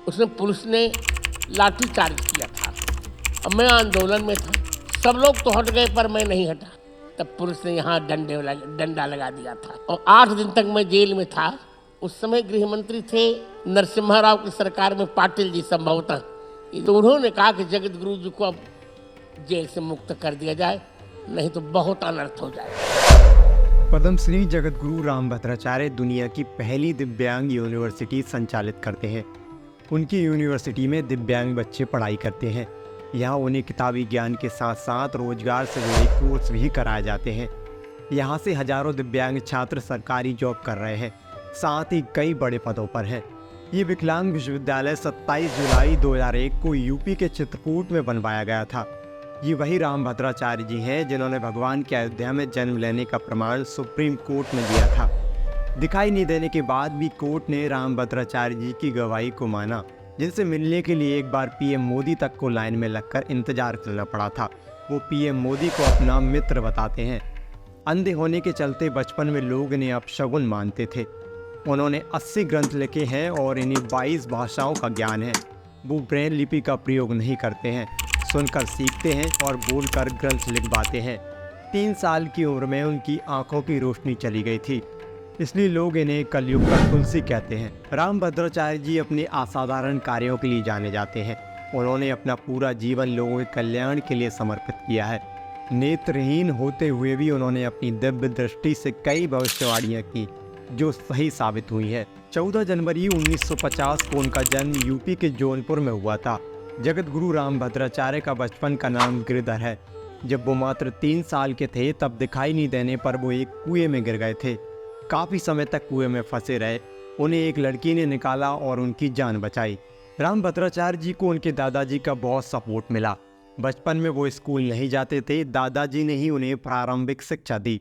उसमें पुलिस ने लाठी चार्ज किया था और मैं आंदोलन में था। सब लोग तो हट गए पर मैं नहीं हटा। तब पुलिस ने यहाँ डंडा लगा दिया था और 8 दिन तक मैं जेल में था। उस समय गृह मंत्री थे नरसिम्हा राव की सरकार में, पाटिल जी संभवतः। तो उन्होंने कहा कि जगत गुरु जी को अब जेल से मुक्त कर दिया जाए, नहीं तो बहुत अनर्थ हो जाए। पद्मश्री जगत गुरु रामभद्राचार्य दुनिया की पहली दिव्यांग यूनिवर्सिटी संचालित करते हैं। उनकी यूनिवर्सिटी में दिव्यांग बच्चे पढ़ाई करते हैं। यहाँ उन्हें किताबी ज्ञान के साथ साथ रोजगार से जुड़े कोर्स भी कराए जाते हैं। यहाँ से हजारों दिव्यांग छात्र सरकारी जॉब कर रहे हैं, साथ ही कई बड़े पदों पर हैं। ये विकलांग विश्वविद्यालय 27 जुलाई 2001 को यूपी के चित्रकूट में बनवाया गया था। ये वही रामभद्राचार्य जी हैं जिन्होंने भगवान की अयोध्या में जन्म लेने का प्रमाण सुप्रीम कोर्ट में दिया था। दिखाई नहीं देने के बाद भी कोर्ट ने रामभद्राचार्य जी की गवाही को माना, जिनसे मिलने के लिए एक बार पीएम मोदी तक को लाइन में लगकर इंतजार करना पड़ा था। वो पीएम मोदी को अपना मित्र बताते हैं। अंधे होने के चलते बचपन में लोग इन्हें अपशगुन मानते थे। उन्होंने 80 ग्रंथ लिखे हैं और इन्हें 22 भाषाओं का ज्ञान है। वो ब्रेल लिपि का प्रयोग नहीं करते हैं, सुनकर सीखते हैं और बोलकर ग्रंथ लिखवाते हैं। 3 साल की उम्र में उनकी आंखों की रोशनी चली गई थी, इसलिए लोग इन्हें कलयुग का तुलसी कहते हैं। रामभद्राचार्य जी अपने असाधारण कार्यों के लिए जाने जाते हैं। उन्होंने अपना पूरा जीवन लोगों के कल्याण के लिए समर्पित किया है। नेत्रहीन होते हुए भी उन्होंने अपनी दिव्य दृष्टि से कई भविष्यवाणियाँ की जो सही साबित हुई है। 14 जनवरी 1950 को उनका जन्म यूपी के जौनपुर में हुआ था। जगत गुरु रामभद्राचार्य का बचपन का नाम गिरधर है। जब वो मात्र 3 साल के थे तब दिखाई नहीं देने पर वो एक कुएं में गिर गए थे। काफ़ी समय तक कुएं में फंसे रहे। उन्हें एक लड़की ने निकाला और उनकी जान बचाई। रामभद्राचार्य जी को उनके दादाजी का बहुत सपोर्ट मिला। बचपन में वो स्कूल नहीं जाते थे, दादाजी ने ही उन्हें प्रारंभिक शिक्षा दी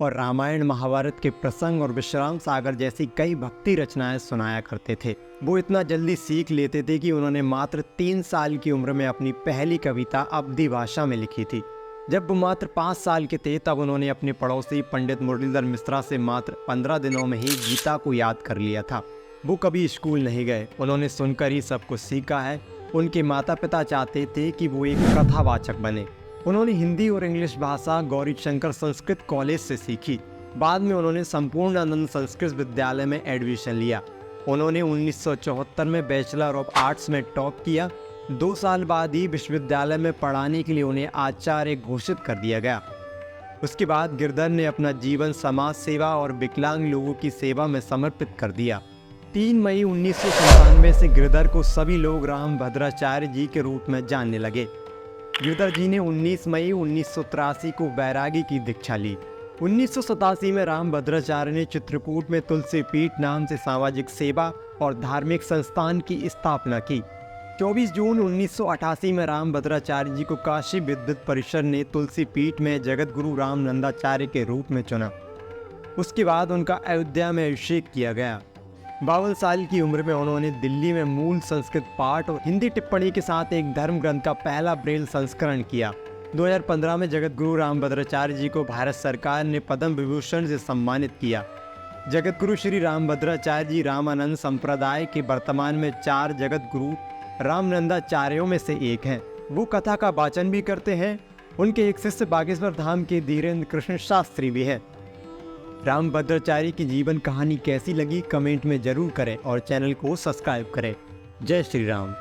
और रामायण महाभारत के प्रसंग और विश्राम सागर जैसी कई भक्ति रचनाएं सुनाया करते थे। वो इतना जल्दी सीख लेते थे कि उन्होंने मात्र 3 साल की उम्र में अपनी पहली कविता अवधी भाषा में लिखी थी। जब वो मात्र 5 साल के थे तब उन्होंने अपने पड़ोसी पंडित मुरलीधर मिश्रा से मात्र 15 दिनों में ही गीता को याद कर लिया था। वो कभी स्कूल नहीं गए, उन्होंने सुनकर ही सब कुछ सीखा है। उनके माता पिता चाहते थे कि वो एक कथावाचक बने। उन्होंने हिंदी और इंग्लिश भाषा गौरी शंकर संस्कृत कॉलेज से सीखी। बाद में उन्होंने संपूर्णानंद संस्कृत विद्यालय में एडमिशन लिया। उन्होंने 1974 में बैचलर ऑफ आर्ट्स में टॉप किया। 2 साल बाद ही विश्वविद्यालय में पढ़ाने के लिए उन्हें आचार्य घोषित कर दिया गया। उसके बाद गिरधर ने अपना जीवन समाज सेवा और विकलांग लोगों की सेवा में समर्पित कर दिया। 3 मई 1997 से गिरधर को सभी लोग रामभद्राचार्य जी के रूप में जानने लगे। गिरधर जी ने 19 मई 1983 को वैरागी की दीक्षा ली। 1987 में रामभद्राचार्य ने चित्रकूट में तुलसी पीठ नाम से सामाजिक सेवा और धार्मिक संस्थान की स्थापना की। 24 जून 1988 में रामभद्राचार्य जी को काशी विद्युत परिषद ने तुलसी पीठ में जगत गुरु रामनंदाचार्य के रूप में चुना। उसके बाद उनका अयोध्या में अभिषेक किया गया। 52 साल की उम्र में उन्होंने दिल्ली में मूल संस्कृत पाठ और हिंदी टिप्पणी के साथ एक धर्म ग्रंथ का पहला ब्रेल संस्करण किया। 2015 में जगत गुरु रामभद्राचार्य जी को भारत सरकार ने पद्म विभूषण से सम्मानित किया। जगत गुरु श्री रामभद्राचार्य जी रामानंद संप्रदाय के वर्तमान में 4 जगत गुरु रामनंदाचार्यों में से एक हैं। वो कथा का वाचन भी करते हैं। उनके एक शिष्य बागेश्वर धाम के धीरेन्द्र कृष्ण शास्त्री भी हैं। रामभद्राचार्य की जीवन कहानी कैसी लगी कमेंट में जरूर करें और चैनल को सब्सक्राइब करें। जय श्री राम।